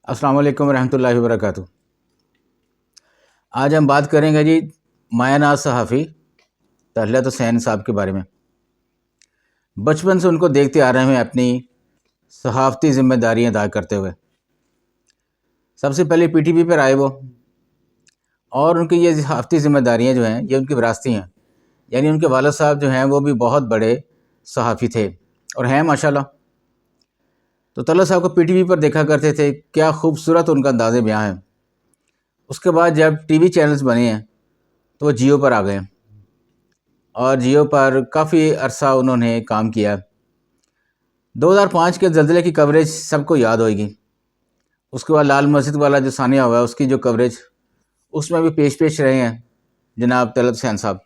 अस्सलाम वालेकुम रहमतुल्लाहि वबरकातुहू। आज हम बात करेंगे जी माया नाज सहाफ़ी तलत हुसैन साहब के बारे में। बचपन से उनको देखते आ रहे हैं अपनी सहाफ़ती ज़िम्मेदारियाँ अदा करते हुए। सबसे पहले पीटीवी पर आए वो, और उनकी ये सहाफ़ती ज़िम्मेदारियाँ जो हैं ये उनकी विरासती हैं। यानी उनके वालिद साहब जो हैं वो भी बहुत बड़े सहाफ़ी थे और हैं माशाल्लाह। तो तलत साहब को पीटीवी पर देखा करते थे, क्या खूबसूरत उनका अंदाज़े बयां है। उसके बाद जब टीवी चैनल्स बने हैं तो वो जियो पर आ गए और जियो पर काफ़ी अरसा उन्होंने काम किया। 2005 के ज़लज़ले की कवरेज सबको याद होगी। उसके बाद लाल मस्जिद वाला जो सानिया हुआ है उसकी जो कवरेज, उसमें भी पेश रहे हैं जनाब तलत हुसैन साहब।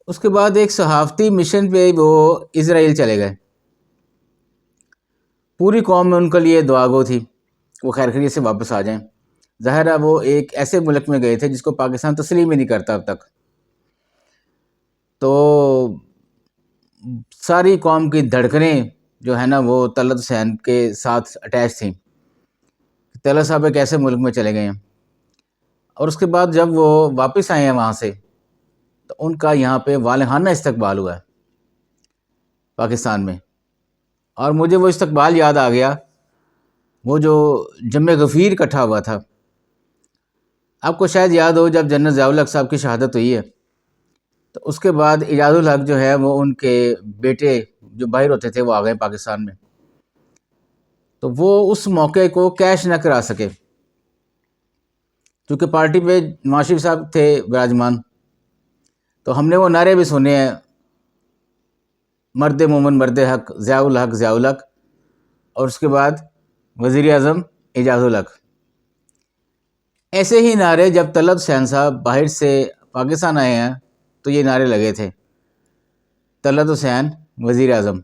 उसके बाद एक सहाफ़ती मिशन पे वो इज़राइल चले गए। पूरी कौम में उनके लिए दुआ गो थी वो खैर खैरियत से वापस आ जाएं। ज़ाहिर है वो एक ऐसे मुल्क में गए थे जिसको पाकिस्तान तस्लीम ही नहीं करता अब तक। तो सारी कौम की धड़कनें जो है ना वो तलत हुसैन के साथ अटैच थी। तलत साहब एक ऐसे मुल्क में चले गए हैं और उसके बाद जब वो वापस आए हैं वहाँ से तो उनका यहाँ पे वालिहाना इस्तकबाल हुआ है पाकिस्तान में। और मुझे वो इस्तकबाल याद आ गया, वो जो जम्मे गफ़ीर इकट्ठा हुआ था। आपको शायद याद हो जब जनरल ज़िया उल हक साहब की शहादत हुई है तो उसके बाद इजाज़ुल हक जो है वो उनके बेटे जो बाहर होते थे वो आ गए पाकिस्तान में। तो वो उस मौके को कैश न करा सके क्योंकि पार्टी पे नवाज शरीफ साहब थे विराजमान। तो हमने वो नारे भी सुने हैं, मर्द मोमन मर्द हक, ज़िया उल हक, और उसके बाद वज़ीर आज़म इजाज़ुल हक। ऐसे ही नारे जब तलत हुसैन साहब बाहर से पाकिस्तान आए हैं तो ये नारे लगे थे, तलत हुसैन वज़ीर आज़म।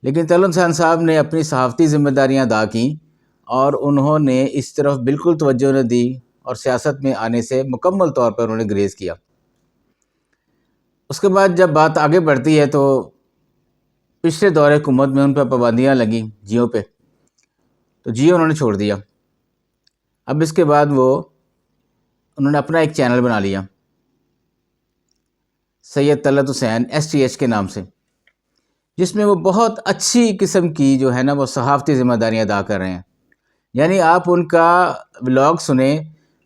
लेकिन तलत हुसैन साहब ने अपनी सहाफ़ती ज़िम्मेदारियाँ अदा की और उन्होंने इस तरफ बिल्कुल तवज्जो न दी और सियासत में आने से मुकम्मल तौर पर उन्होंने ग्रेज़ किया। उसके बाद जब बात आगे बढ़ती है तो पिछले दौर हुकूमत में उन पर पाबंदियाँ लगी जियो पे, तो जियो उन्होंने छोड़ दिया। अब इसके बाद वो उन्होंने अपना एक चैनल बना लिया सैयद तलत हुसैन STH के नाम से, जिसमें वो बहुत अच्छी किस्म की जो है ना वो सहाफ़ती ज़िम्मेदारियाँ अदा कर रहे हैं। यानी आप उनका व्लॉग सुने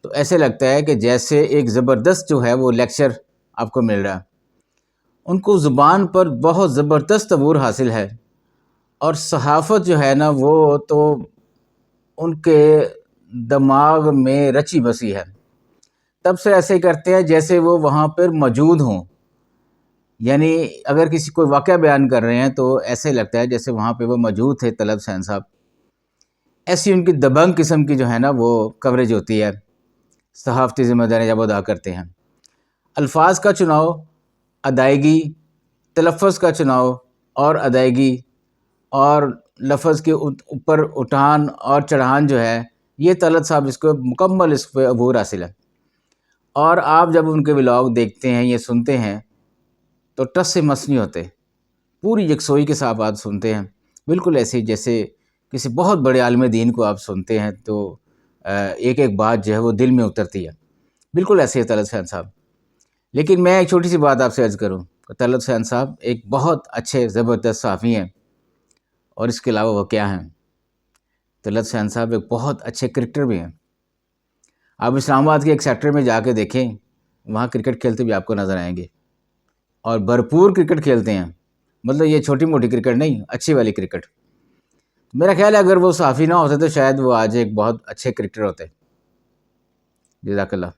तो ऐसे लगता है कि जैसे एक ज़बरदस्त जो है वो लेक्चर आपको मिल रहा है। उनको ज़ुबान पर बहुत ज़बरदस्त अबूर हासिल है और सहाफ़त जो है ना वो तो उनके दिमाग में रची बसी है। तब से ऐसे करते हैं जैसे वो वहाँ पर मौजूद हों। यानी अगर किसी कोई वाक़या बयान कर रहे हैं तो ऐसे लगता है जैसे वहाँ पे वो मौजूद थे तलत हुसैन साहब। ऐसी उनकी दबंग किस्म की जो है ना वो कवरेज होती है सहाफ़ती ज़िम्मेदारी जब अदा करते हैं। अल्फाज का चुनाव, अदायगी, तलफ़्फ़ुज़ का चुनाव और अदायगी और लफ्ज़ के ऊपर उठान और चढ़ान जो है ये तलत साहब इसको मुकम्मल इस पर अबूर हासिल है। और आप जब उनके व्लॉग देखते हैं, ये सुनते हैं तो टस से मस नहीं होते, पूरी यकसोई के साथ आप सुनते हैं। बिल्कुल ऐसे ही जैसे किसी बहुत बड़े आलिम दीन को आप सुनते हैं तो एक एक बात जो है वो दिल में उतरती है। बिल्कुल ऐसे ही तलत हुसैन साहब। लेकिन मैं एक छोटी सी बात आपसे अर्ज़ करूँ तो तलत हुसैन साहब एक बहुत अच्छे ज़बरदस्त सहाफ़ी हैं और इसके अलावा वो क्या हैं, तलत हुसैन साहब एक बहुत अच्छे क्रिकेटर भी हैं। आप इस्लामाबाद के एक सेक्टर में जाके देखें, वहाँ क्रिकेट खेलते भी आपको नज़र आएंगे और भरपूर क्रिकेट खेलते हैं। मतलब ये छोटी मोटी क्रिकेट नहीं, अच्छी वाली क्रिकेट। मेरा ख्याल है अगर वो सहाफ़ी ना होते तो शायद वो आज एक बहुत अच्छे क्रिकेटर होते। जज़ाकल्लाह।